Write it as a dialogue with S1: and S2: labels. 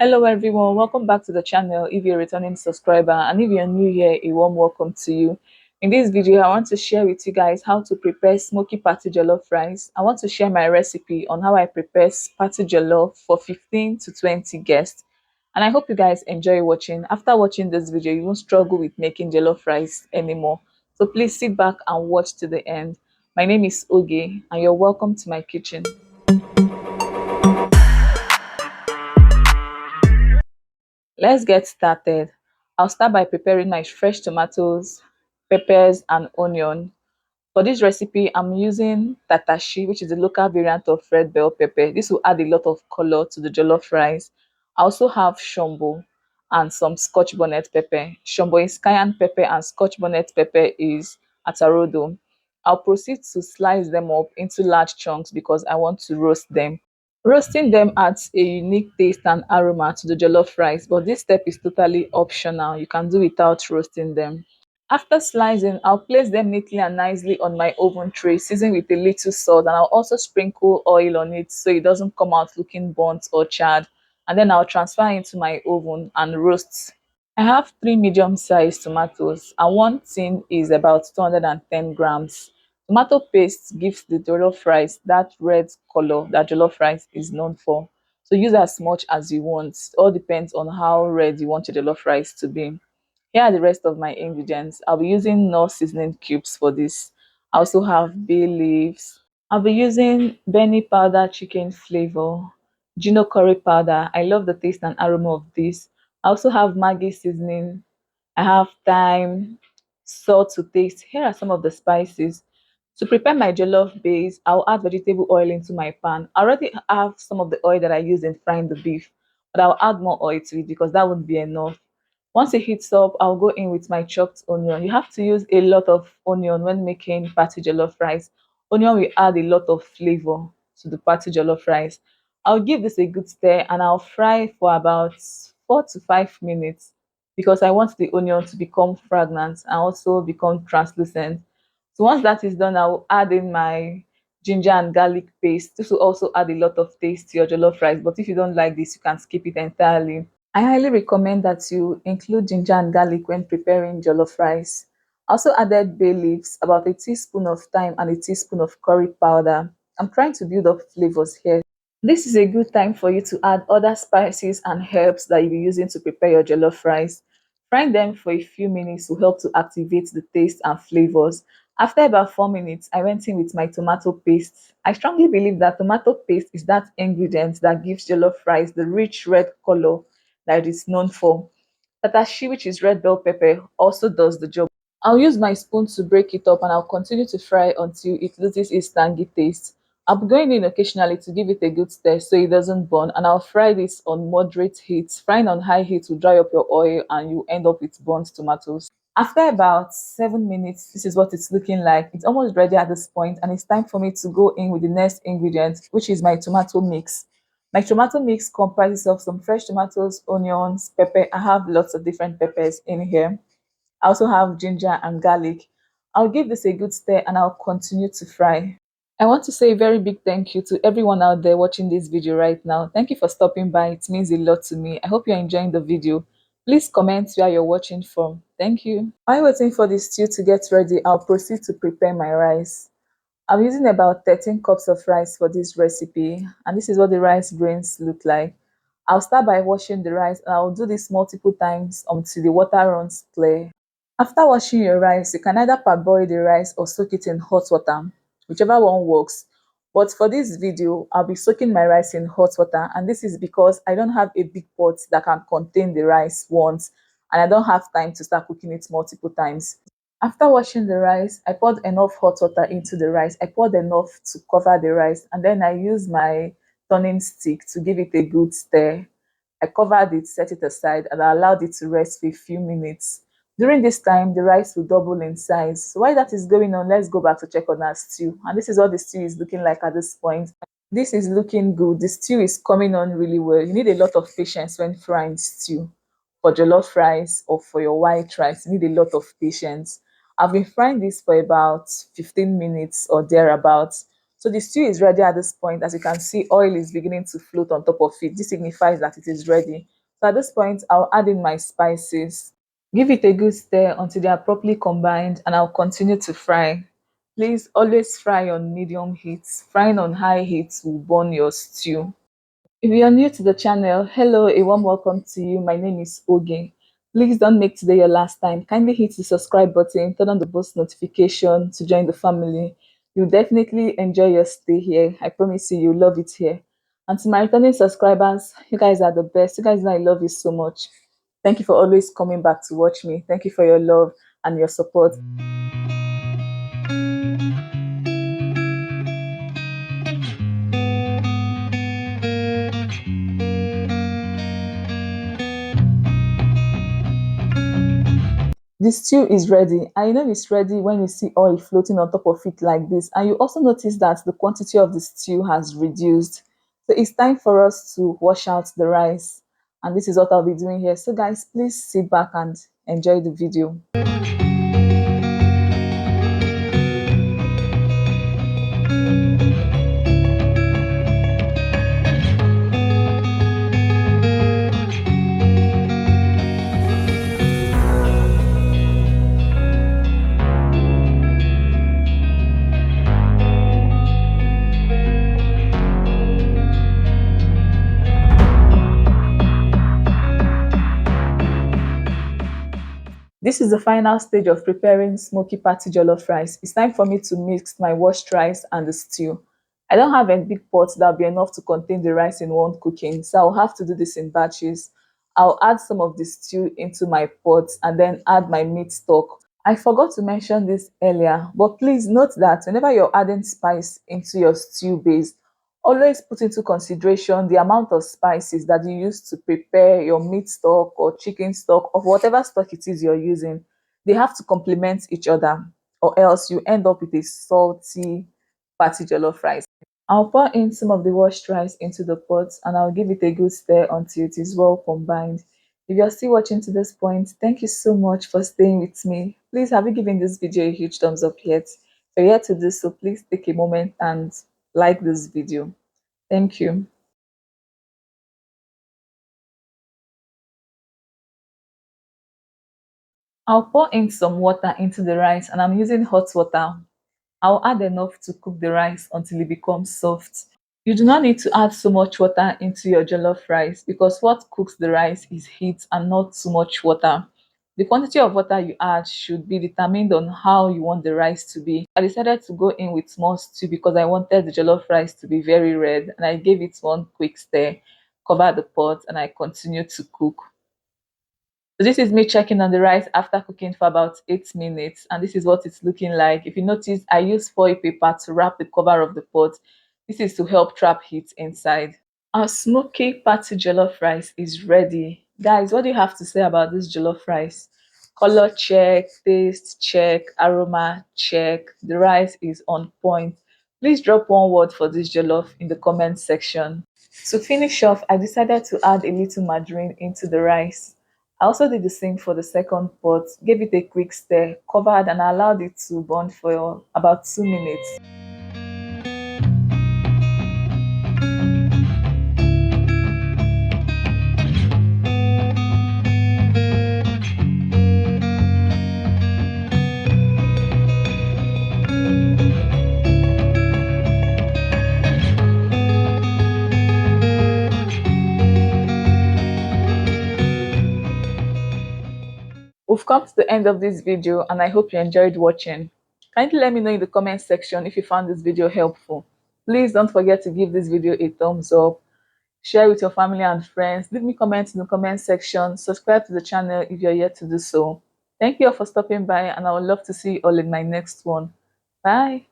S1: Hello everyone, welcome back to the channel. If you're a returning subscriber and if you're new here, a warm welcome to you. In this video, I want to share with you guys how to prepare smoky patty jollof rice. I want to share my recipe on how I prepare patty jollof for 15 to 20 guests. And I hope you guys enjoy watching. After watching this video, you won't struggle with making jollof rice anymore. So please sit back and watch to the end. My name is Oge and you're welcome to my kitchen. Let's get started. I'll start by preparing my fresh tomatoes, peppers, and onion. For this recipe, I'm using tatashi, which is the local variant of red bell pepper. This will add a lot of color to the jollof rice. I also have shombo and some scotch bonnet pepper. Shombo is cayenne pepper and scotch bonnet pepper is atarodo. I'll proceed to slice them up into large chunks because I want to roast them. Roasting them adds a unique taste and aroma to the jollof rice, but this step is totally optional. You can do without roasting them. After slicing, I'll place them neatly and nicely on my oven tray, seasoned with a little salt, and I'll also sprinkle oil on it so it doesn't come out looking burnt or charred. And then I'll transfer into my oven and roast. I have three medium-sized tomatoes, and one tin is about 210 grams. Tomato paste gives the jollof rice that red color that jollof rice is known for. So use as much as you want. It all depends on how red you want your jollof rice to be. Here are the rest of my ingredients. I'll be using no seasoning cubes for this. I also have bay leaves. I'll be using Benny powder chicken flavor, Gino curry powder. I love the taste and aroma of this. I also have Maggi seasoning. I have thyme, salt to taste. Here are some of the spices. To prepare my jollof base, I'll add vegetable oil into my pan. I already have some of the oil that I use in frying the beef, but I'll add more oil to it because that won't be enough. Once it heats up, I'll go in with my chopped onion. You have to use a lot of onion when making patty jollof rice. Onion will add a lot of flavor to the patty jollof rice. I'll give this a good stir and I'll fry for about 4 to 5 minutes because I want the onion to become fragrant and also become translucent. So once that is done, I will add in my ginger and garlic paste. This will also add a lot of taste to your jollof rice. But if you don't like this, you can skip it entirely. I highly recommend that you include ginger and garlic when preparing jollof rice. I also added bay leaves, about a teaspoon of thyme and a teaspoon of curry powder. I'm trying to build up flavors here. This is a good time for you to add other spices and herbs that you'll be using to prepare your jollof rice. Frying them for a few minutes will help to activate the taste and flavors. After about 4 minutes, I went in with my tomato paste. I strongly believe that tomato paste is that ingredient that gives jollof rice the rich red color that it is known for. Tatashi, which is red bell pepper, also does the job. I'll use my spoon to break it up and I'll continue to fry until it loses its tangy taste. I'll be going in occasionally to give it a good stir so it doesn't burn, and I'll fry this on moderate heat. Frying on high heat will dry up your oil and you end up with burnt tomatoes. After about 7 minutes, this is what it's looking like. It's almost ready at this point, and it's time for me to go in with the next ingredient, which is my tomato mix. My tomato mix comprises of some fresh tomatoes, onions, pepper. I have lots of different peppers in here. I also have ginger and garlic. I'll give this a good stir and I'll continue to fry. I want to say a very big thank you to everyone out there watching this video right now. Thank you for stopping by. It means a lot to me. I hope you're enjoying the video. Please comment where you're watching from. Thank you. While waiting for the stew to get ready, I'll proceed to prepare my rice. I'm using about 13 cups of rice for this recipe, and this is what the rice grains look like. I'll start by washing the rice and I'll do this multiple times until the water runs clear. After washing your rice, you can either parboil the rice or soak it in hot water, whichever one works. But for this video, I'll be soaking my rice in hot water, and this is because I don't have a big pot that can contain the rice once, and I don't have time to start cooking it multiple times. After washing the rice, I poured enough hot water into the rice. I poured enough to cover the rice, and then I used my turning stick to give it a good stir. I covered it, set it aside, and I allowed it to rest for a few minutes. During this time, the rice will double in size. So while that is going on, let's go back to check on our stew. And this is what the stew is looking like at this point. This is looking good. The stew is coming on really well. You need a lot of patience when frying stew. For jollof rice or for your white rice, you need a lot of patience. I've been frying this for about 15 minutes or thereabouts. So the stew is ready at this point. As you can see, oil is beginning to float on top of it. This signifies that it is ready. So at this point, I'll add in my spices. Give it a good stir until they are properly combined, and I'll continue to fry. Please always fry on medium heat. Frying on high heat will burn your stew. If you are new to the channel, hello, a warm welcome to you. My name is Oge. Please don't make today your last time. Kindly hit the subscribe button, turn on the post notification to join the family. You'll definitely enjoy your stay here. I promise you, you'll love it here. And to my returning subscribers, you guys are the best. You guys know I love you so much. Thank you for always coming back to watch me. Thank you for your love and your support. The stew is ready, and you know it's ready when you see oil floating on top of it like this, and you also notice that the quantity of the stew has reduced. So it's time for us to wash out the rice, and this is what I'll be doing here. So guys, please sit back and enjoy the video. This is the final stage of preparing smoky patty jollof rice. It's time for me to mix my washed rice and the stew. I don't have a big pot that'll be enough to contain the rice in one cooking, so I'll have to do this in batches. I'll add some of the stew into my pot and then add my meat stock. I forgot to mention this earlier, but please note that whenever you're adding spice into your stew base, always put into consideration the amount of spices that you use to prepare your meat stock or chicken stock or whatever stock it is you're using. They have to complement each other, or else you end up with a salty patty jollof rice. I'll pour in some of the washed rice into the pot and I'll give it a good stir until it is well combined. If you're still watching to this point, thank you so much for staying with me. Please, have you given this video a huge thumbs up yet? If you're yet to do so, please take a moment and like this video. Thank you. I'll pour in some water into the rice and I'm using hot water. I'll add enough to cook the rice until it becomes soft. You do not need to add so much water into your jollof rice because what cooks the rice is heat and not too much water. The quantity of water you add should be determined on how you want the rice to be. I decided to go in with small stew because I wanted the jollof rice to be very red, and I gave it one quick stir, covered the pot, and I continued to cook. So this is me checking on the rice after cooking for about 8 minutes, and this is what it's looking like. If you notice, I use foil paper to wrap the cover of the pot. This is to help trap heat inside. Our smoky patty jollof rice is ready. Guys, what do you have to say about this jollof rice? Color check, taste check, aroma check. The rice is on point. Please drop one word for this jollof in the comment section. To finish off, I decided to add a little margarine into the rice. I also did the same for the second pot, gave it a quick stir, covered and allowed it to burn for about 2 minutes. We've come to the end of this video and I hope you enjoyed watching. Kindly let me know in the comment section if you found this video helpful. Please don't forget to give this video a thumbs up, share with your family and friends, leave me comments in the comment section, subscribe to the channel if you're yet to do so. Thank you all for stopping by and I would love to see you all in my next one. Bye.